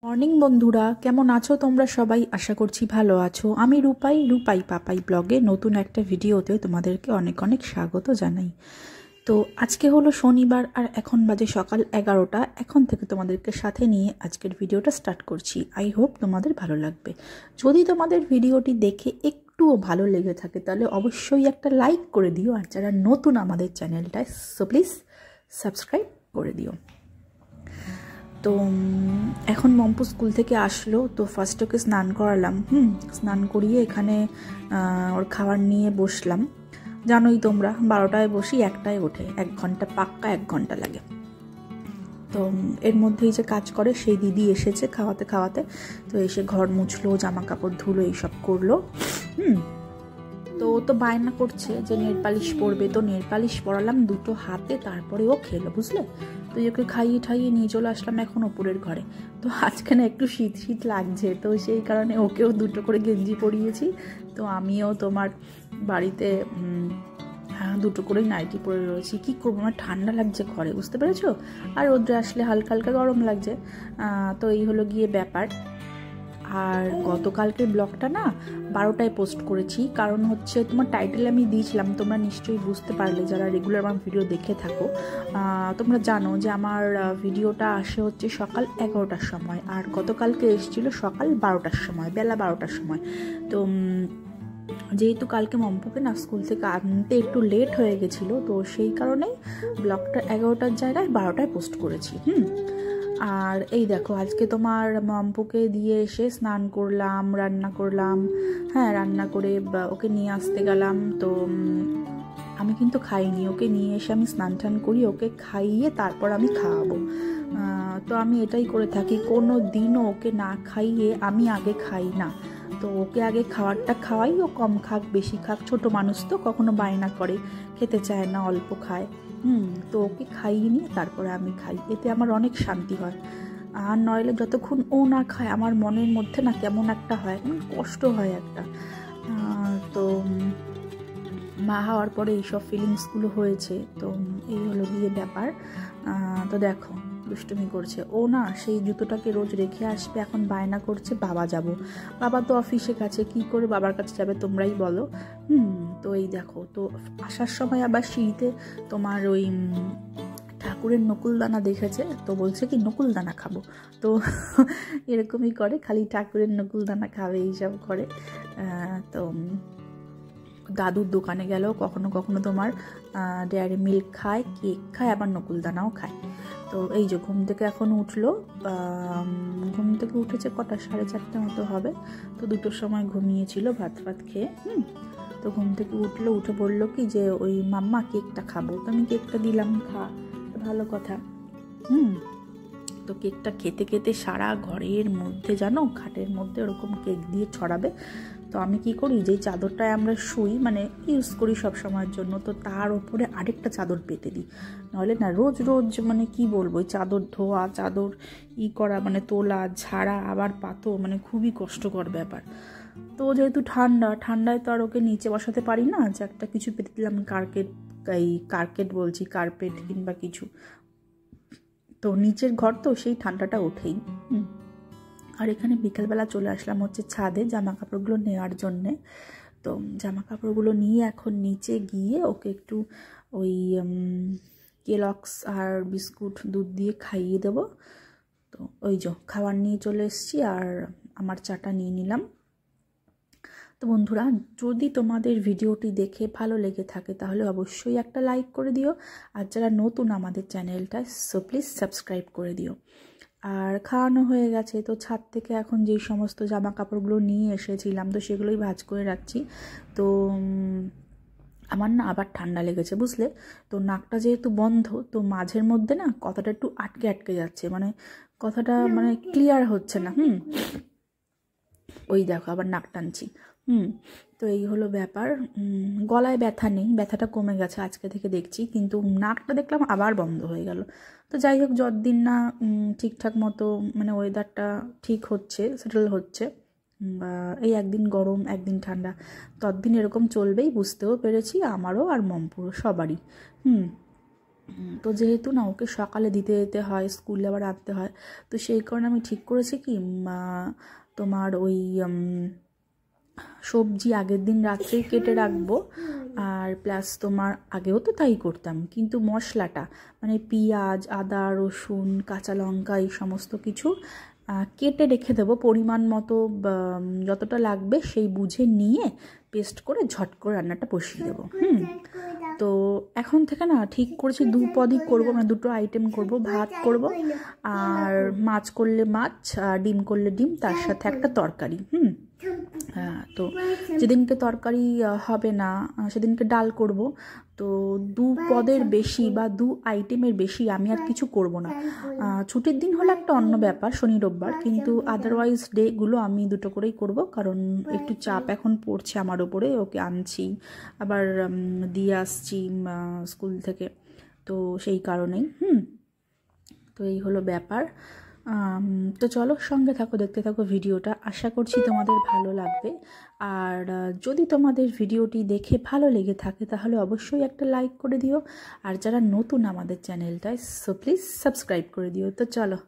Morning বন্ধুরা, কেমন আছো তোমরা সবাই? আশা করছি ভালো আছো। আমি রূপাই পাপাই ব্লগে নতুন একটা ভিডিওতে তোমাদেরকে অনেক অনেক স্বাগত জানাই। তো আজকে হলো শনিবার আর এখন বাজে সকাল 11টা। এখন থেকে তোমাদেরকে সাথে নিয়ে আজকের ভিডিওটা স্টার্ট করছি। আই হোপ তোমাদের ভালো লাগবে। যদি তোমাদের ভিডিওটি দেখে একটুও ভালো লেগে থাকে তাহলে অবশ্যই একটা লাইক করে দিও, আর যারা নতুন আমাদের চ্যানেলটায় সো প্লিজ সাবস্ক্রাইব করে দিও। তো এখন মম্পু স্কুল থেকে আসলো, তো ফার্স্ট ওকে স্নান করালাম। স্নান করিয়ে এখানে ওর খাবার নিয়ে বসলাম। জানোই তোমরা 12টায় বসি, 1টায় ওঠে, 1 ঘন্টা পাক্কা 1 ঘন্টা লাগে। তো এর মধ্যেই যে কাজ করে সেই দিদি এসেছে খাওয়াতে খাওয়াতে, তো এসে ঘর মুছলো, জামা কাপড় ধুলো, এইসব করলো। তো ও তো বায়না করছে যে নেল পালিশ পরবে, তো নেল পালিশ পরালাম 2টো হাতে, তারপরে ও খেলো, বুঝলে। তো ওকে খাইয়ে ঠাইয়ে নিয়ে চলে আসলাম এখন ওপরের ঘরে। তো আজকে না একটু শীত শীত লাগছে, তো সেই কারণে ওকেও 2টো করে গেঞ্জি পরিয়েছি। তো আমিও তোমার বাড়িতে 2টো করেই নাইটি পরে রয়েছি। কী করবো, আমার ঠান্ডা লাগছে ঘরে, বুঝতে পেরেছো। আর রোদ্রে আসলে হালকা হালকা গরম লাগছে। তো এই হলো গিয়ে ব্যাপার। আর গতকালকের ব্লগটা না 12টায় পোস্ট করেছি, কারণ হচ্ছে তোমার টাইটেল আমি দিয়েছিলাম, তোমরা নিশ্চয়ই বুঝতে পারলে যারা রেগুলার আমার ভিডিও দেখে থাকো। তোমরা জানো যে আমার ভিডিওটা আসে হচ্ছে সকাল 11টার সময়, আর গতকালকে এসেছিলো সকাল 12টার সময়, বেলা 12টার সময়। তো যেহেতু কালকে মম্পুকে না স্কুল থেকে আনতে একটু লেট হয়ে গেছিলো, তো সেই কারণেই ব্লগটা 11টার জায়গায় 12টায় পোস্ট করেছি। আর এই দেখো, আজকে তোমার মম্পুকে দিয়ে এসে স্নান করলাম, রান্না করলাম। রান্না করে ওকে নিয়ে আসতে গেলাম। তো আমি কিন্তু খাইনি, ওকে নিয়ে এসে আমি স্নান টান করি, ওকে খাইয়ে তারপর আমি খাওয়াবো। তো আমি এটাই করে থাকি, কোনো দিনও ওকে না খাইয়ে আমি আগে খাই না। তো ওকে আগে খাবারটা খাওয়াই, ও কম খাক বেশি খাক, ছোট মানুষ তো কখনো বায়না করে, খেতে চায় না, অল্প খায়। তো ওকে খাইয়ে নিয়ে তারপরে আমি খাই, এতে আমার অনেক শান্তি হয়। আর নইলে যতক্ষণ ও না খায় আমার মনের মধ্যে না কেমন একটা হয়, কষ্ট হয় একটা। তো মা হওয়ার পরে এইসব ফিলিংসগুলো হয়েছে। তো এই হলো গিয়ে ব্যাপার। তো দেখো দুষ্টুমি করছে ও না, সেই জুতোটাকে রোজ রেখে আসবে, এখন বায়না করছে বাবা যাব। বাবা তো অফিসে গেছে, কি করে বাবার কাছে যাবে তোমরাই বলো। তো এই দেখো, তো আসার সময় আবার সিঁড়িতে তোমার ওই ঠাকুরের নকুলদানা দেখেছে, তো বলছে কি নকুলদানা খাবো। তো এরকমই করে, খালি ঠাকুরের নকুলদানা খাবে, এইসব করে। তো দাদুর দোকানে গেলেও কখনো কখনো তোমার ডেয়ারি মিল্ক খায়, কেক খায়, আবার নকুলদানাও খায়। তো এই যে ঘুম থেকে এখন উঠলো, ঘুম থেকে উঠেছে কটা, 4:30 মতো হবে। তো 2টোর সময় ঘুমিয়েছিল ভাত খেয়ে। তো ঘুম থেকে উঠলো, উঠে বললো কি যে ওই মাম্মা কেকটা খাবো। তো আমি কেকটা দিলাম, খা, ভালো কথা। তো কেকটা খেতে খেতে সারা ঘরের মধ্যে, জানো, খাটের মধ্যে ওরকম কেক দিয়ে ছড়াবে। তো আমি কি করি, যেই চাদরটায় আমরা শুই, মানে ইউজ করি সব সময়ের জন্য, তো তার উপরে আরেকটা চাদর পেতে দিই। নাহলে না রোজ রোজ মানে কি বলবো, ওই চাদর ধোয়া, চাদর করা, মানে তোলা ঝাড়া আবার পাতো, মানে খুবই কষ্টকর ব্যাপার। তো যেহেতু ঠান্ডায় তো আর ওকে নিচে বসাতে পারি না, যে একটা কিছু পেতে দিলাম, কার্পেট কিংবা কিছু। তো নিচের ঘর তো সেই ঠান্ডাটা ওঠেই। আর এখানে বিকেলবেলা চলে আসলাম হচ্ছে ছাদে জামা কাপড়গুলো নেওয়ার জন্যে। তো জামা কাপড়গুলো নিয়ে এখন নিচে গিয়ে ওকে একটু ওই কেলক্স আর বিস্কুট দুধ দিয়ে খাইয়ে দেবো। তো ওই যে খাবার নিয়ে চলে এসেছি, আর আমার চাটা নিয়ে নিলাম। তো বন্ধুরা, যদি তোমাদের ভিডিওটি দেখে ভালো লেগে থাকে তাহলে অবশ্যই একটা লাইক করে দিও, আর যারা নতুন আমাদের চ্যানেলটায় সো প্লিজ সাবস্ক্রাইব করে দিও। আর খাওয়ানো হয়ে গেছে, তো ছাদ থেকে এখন যেই সমস্ত জামা কাপড়গুলো নিয়ে এসেছিলাম তো সেগুলোই ভাঁজ করে রাখছি। তো আমার না আবার ঠান্ডা লেগেছে, বুঝলে। তো নাকটা যেহেতু বন্ধ, তো মাঝের মধ্যে না কথাটা একটু আটকে আটকে যাচ্ছে, মানে কথাটা মানে ক্লিয়ার হচ্ছে না। ওই দেখো আবার নাক টানছি। তো এই হলো ব্যাপার। গলায় ব্যথা নেই, ব্যথাটা কমে গেছে আজকে থেকে দেখছি, কিন্তু নাকটা দেখলাম আবার বন্ধ হয়ে গেল। তো যাই হোক, যতদিন না ঠিকঠাক মতো মানে ওয়েদারটা ঠিক হচ্ছে, সেটেল হচ্ছে, এই একদিন গরম একদিন ঠান্ডা, ততদিন এরকম চলবেই, বুঝতেও পেরেছি আমারও আর মম্পুরও, সবারই। তো যেহেতু না ওকে সকালে দিতে যেতে হয়, স্কুলে আবার আনতে হয়, তো সেই কারণে আমি ঠিক করেছি কি তোমার ওই সবজি আগের দিন রাত্রেই কেটে রাখবো। আর প্লাস তোমার আগেও তো তাই করতাম, কিন্তু মশলাটা মানে পেঁয়াজ, আদা, রসুন, কাঁচা লঙ্কা এই সমস্ত কিছু কেটে রেখে দেবো পরিমাণ মতো, যতটা লাগবে সেই বুঝে নিয়ে পেস্ট করে ঝট করে রান্নাটা বসিয়ে দেবো। তো এখন থেকে না ঠিক করেছি 2 পদই করবো, মানে 2টো আইটেম করব, ভাত করব আর মাছ করলে মাছ, আর ডিম করলে ডিম, তার সাথে একটা তরকারি। হ্যাঁ, তো যেদিনকে তরকারি হবে না সেদিনকে ডাল করব। তো 2 পদের বেশি বা 2 আইটেমের বেশি আমি আর কিছু করব না। ছুটির দিন হলে একটা অন্য ব্যাপার, শনি রোববার, কিন্তু আদারওয়াইজ ডেগুলো আমি 2টো করেই করব, কারণ একটু চাপ এখন পড়ছে আমার ওপরে। ওকে আনছি, আবার দিয়ে আসছি স্কুল থেকে, তো সেই কারণেই। তো এই হলো ব্যাপার। তো চলো সঙ্গে থাকো, দেখতে থাকো ভিডিওটা, আশা করছি তোমাদের ভালো লাগবে। আর যদি তোমাদের ভিডিওটি দেখে ভালো লেগে থাকে তাহলে অবশ্যই একটা লাইক করে দিও, আর যারা নতুন আমাদের চ্যানেলটায়, সো প্লিজ সাবস্ক্রাইব করে দিও। তো চলো।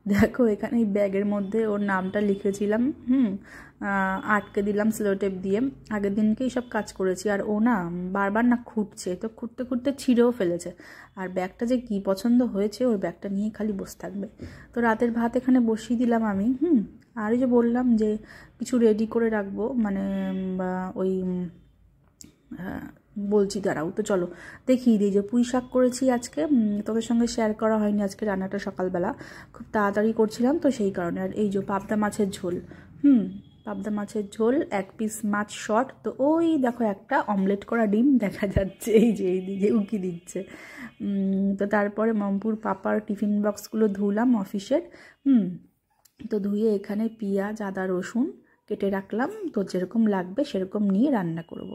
দেখো এখানে এই ব্যাগের মধ্যে ওর নামটা লিখেছিলাম, আটকে দিলাম সেলোটেপ দিয়ে। আগের দিনকেই সব কাজ করেছি, আর ও না বারবার না খুঁটছে, তো খুঁটতে খুঁটতে ছিঁড়েও ফেলেছে। আর ব্যাগটা যে কি পছন্দ হয়েছে, ওই ব্যাগটা নিয়ে খালি বসে থাকবে। তো রাতের ভাত এখানে বসিয়ে দিলাম আমি। আর ওই যে বললাম যে কিছু রেডি করে রাখবো, মানে ওই বলছি দাঁড়াও। তো চলো দেখিয়ে দিই যে পুঁই শাক করেছি আজকে, তোদের সঙ্গে শেয়ার করা হয়নি আজকে রান্নাটা, সকালবেলা খুব তাড়াতাড়ি করছিলাম তো সেই কারণে। আর এই যে পাবদা মাছের ঝোল, পাবদা মাছের ঝোল, 1 পিস মাছ শর্ট। তো ওই দেখো একটা অমলেট করা ডিম দেখা যাচ্ছে, এই যে এইদিকে উকি দিচ্ছে। তো তারপরে মমপুর পাপার টিফিন বক্সগুলো ধুলাম অফিসের। তো ধুয়ে এখানে পেঁয়াজ, আদা, রসুন কেটে রাখলাম। তো যেরকম লাগবে সেরকম নিয়ে রান্না করব,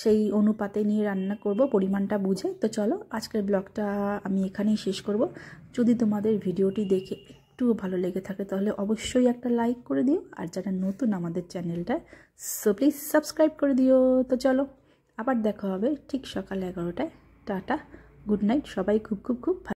সেই অনুপাতে নিয়ে রান্না করব, পরিমাণটা বুঝে। তো চলো আজকের ব্লগটা আমি এখানেই শেষ করব। যদি তোমাদের ভিডিওটি দেখে একটুও ভালো লেগে থাকে তাহলে অবশ্যই একটা লাইক করে দিও, আর যারা নতুন আমাদের চ্যানেলটা, সো প্লিজ সাবস্ক্রাইব করে দিও। তো চলো আবার দেখা হবে ঠিক সকাল 11টায়। টাটা, গুড নাইট, সবাই খুব খুব খুব